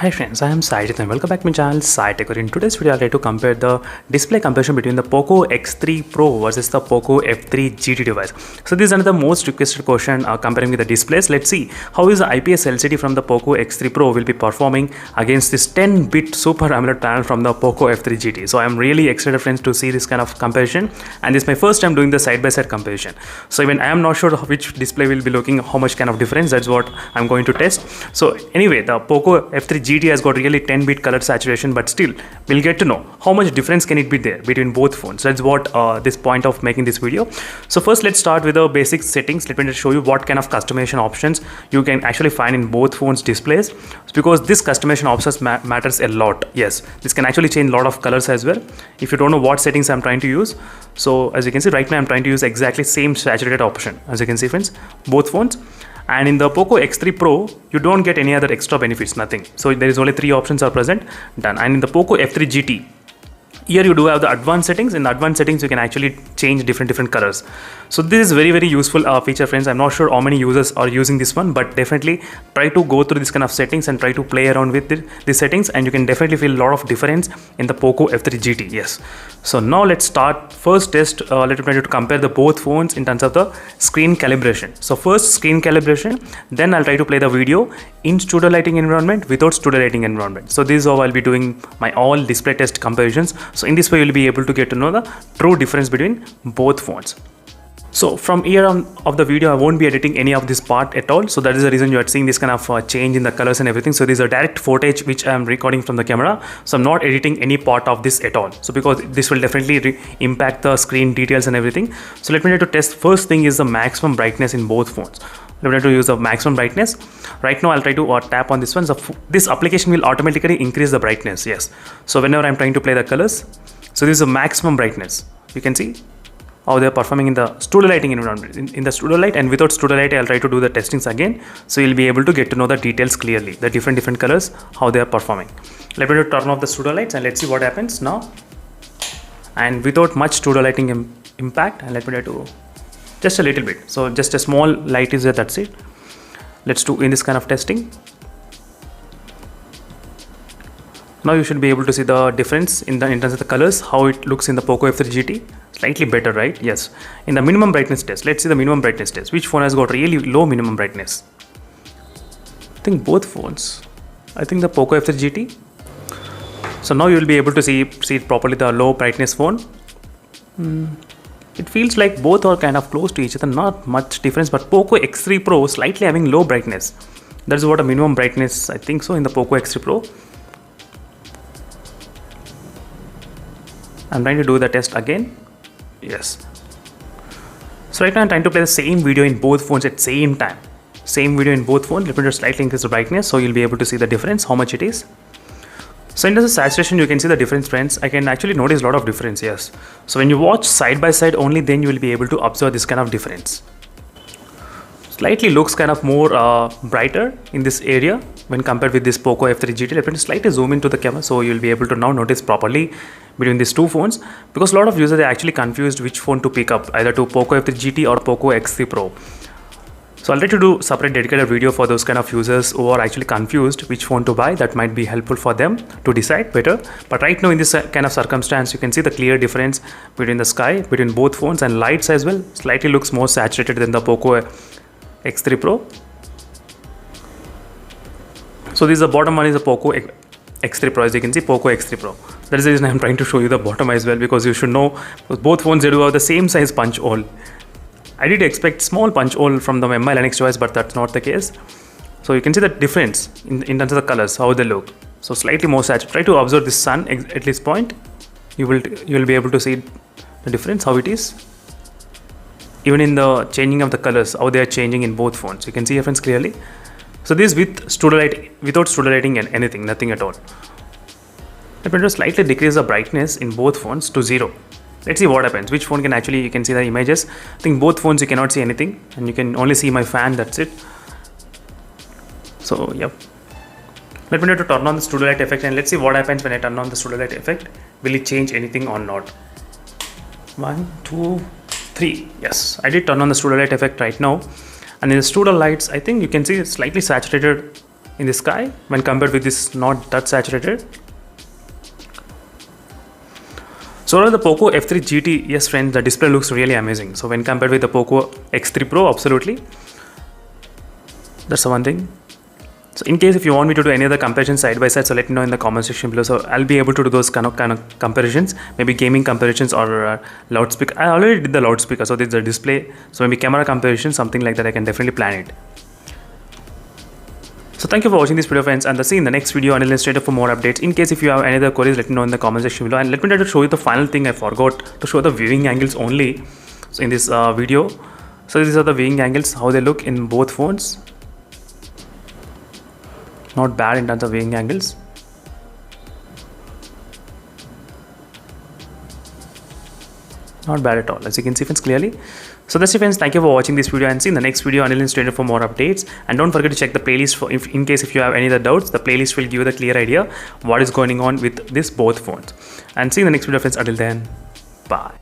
Hi friends, I am Sajid and welcome back to my channel SciTech. In today's video, I'll try to compare the display comparison between the Poco X3 Pro versus the Poco F3 GT device. So this is another most requested question comparing with the displays. Let's see how is the IPS LCD from the Poco X3 Pro will be performing against this 10-bit Super AMOLED panel from the Poco F3 GT. So I'm really excited friends to see this kind of comparison, and this is my first time doing the side-by-side comparison. So even I am not sure which display will be looking, how much kind of difference, that's what I'm going to test. So anyway, the Poco F3 GT has got really 10-bit color saturation, but still we'll get to know how much difference can it be there between both phones. That's what this point of making this video. So first let's start with the basic settings. Let me just show you what kind of customization options you can actually find in both phones displays, because this customization options matters a lot. Yes, this can actually change a lot of colors as well if you don't know what settings I'm trying to use. So as you can see right now I'm trying to use exactly same saturated option, as you can see friends, both phones. And in the Poco X3 Pro, you don't get any other extra benefits, nothing. So there is only 3 options are present, done. And in the Poco F3 GT, here you do have the advanced settings. In the advanced settings, you can actually change different colors. So this is very useful feature friends. I'm not sure how many users are using this one, but definitely try to go through this kind of settings and try to play around with these settings, and you can definitely feel a lot of difference in the Poco F3 GT. Yes. So now let's start. First test, let me try to compare the both phones in terms of the screen calibration. So first screen calibration, then I'll try to play the video in studio lighting environment, without studio lighting environment. So this is how I'll be doing my all display test comparisons. So in this way you'll be able to get to know the true difference between both phones. So from here on of the video, I won't be editing any of this part at all. So that is the reason you are seeing this kind of change in the colors and everything. So this is a direct footage which I am recording from the camera. So I'm not editing any part of this at all. So because this will definitely impact the screen details and everything. So let me try to test. First thing is the maximum brightness in both phones. Let me try to use the maximum brightness. Right now I'll try to tap on this one. So this application will automatically increase the brightness. Yes. So whenever I'm trying to play the colors, so this is a maximum brightness. You can see how they are performing in the studio lighting environment, in the studio light, and without studio light I'll try to do the testings again, so you'll be able to get to know the details clearly, the different colors, how they are performing. Let me turn off the studio lights and let's see what happens now. And without much studio lighting impact, and let me try to just a little bit, so just a small light is there, that's it. Let's do in this kind of testing. Now you should be able to see the difference in terms of the colors, how it looks in the Poco F3 GT. Slightly better, right? Yes. In the minimum brightness test, let's see the minimum brightness test. Which phone has got really low minimum brightness? I think both phones. I think the Poco F3 GT. So now you will be able to see it properly, the low brightness phone. It feels like both are kind of close to each other, not much difference, but Poco X3 Pro slightly having low brightness. That's what a minimum brightness, I think so, in the Poco X3 Pro. I'm trying to do the test again. Yes. So right now I'm trying to play the same video in both phones at same time. Same video in both phones. Let me just slightly increase the brightness so you'll be able to see the difference, how much it is. So in terms of saturation, you can see the difference friends. I can actually notice a lot of difference, yes. So when you watch side by side only, then you will be able to observe this kind of difference. Slightly looks kind of more brighter in this area when compared with this Poco F3 GT. Let me slightly zoom into the camera so you'll be able to now notice properly between these two phones, because a lot of users are actually confused which phone to pick up, either to Poco F3 GT or Poco X3 Pro. So I'll try to do separate dedicated video for those kind of users who are actually confused which phone to buy. That might be helpful for them to decide better. But right now in this kind of circumstance, you can see the clear difference between the sky, between both phones, and lights as well. Slightly looks more saturated than the Poco X3 Pro. So this is the bottom one, is the Poco X3 Pro. As you can see, Poco X3 Pro. That is the reason I'm trying to show you the bottom as well, because you should know both phones, they do have the same size punch hole. I did expect small punch hole from the Mi Linux device, but that's not the case. So you can see the difference in terms of the colors, how they look. So slightly more saturated. Try to observe the sun at this point. You will be able to see the difference, how it is. Even in the changing of the colors, how they are changing in both phones. You can see your friends clearly. So this with studio light, without studio lighting and anything, nothing at all. Let me just slightly decrease the brightness in both phones to 0. Let's see what happens. Which phone can actually, you can see the images. I think both phones you cannot see anything, and you can only see my fan, that's it. So yep. Let me try to turn on the studio light effect, and let's see what happens when I turn on the studio light effect. Will it change anything or not? 1, 2, 3. Yes, I did turn on the studio light effect right now. And in the studio lights, I think you can see it's slightly saturated in the sky when compared with this not that saturated. So overall the Poco F3 GT, yes friends, the display looks really amazing. So when compared with the Poco X3 Pro, absolutely. That's the one thing. So in case if you want me to do any other comparison side by side, so let me know in the comment section below. So I'll be able to do those kind of comparisons, maybe gaming comparisons or loudspeaker. I already did the loudspeaker, so there's a display. So maybe camera comparison, something like that. I can definitely plan it. So thank you for watching this video, friends, and I'll see you in the next video. Until then, stay tuned for more updates. In case if you have any other queries, let me know in the comment section below. And let me try to show you the final thing. I forgot to show the viewing angles only. So in this video, so these are the viewing angles, how they look in both phones. Not bad in terms of viewing angles. Not bad at all, as you can see, friends, clearly. So that's it, friends. Thank you for watching this video, and see in the next video. Until then, stay tuned for more updates. And don't forget to check the playlist for in case if you have any other doubts. The playlist will give you the clear idea what is going on with this both phones. And see you in the next video, friends. Until then, bye.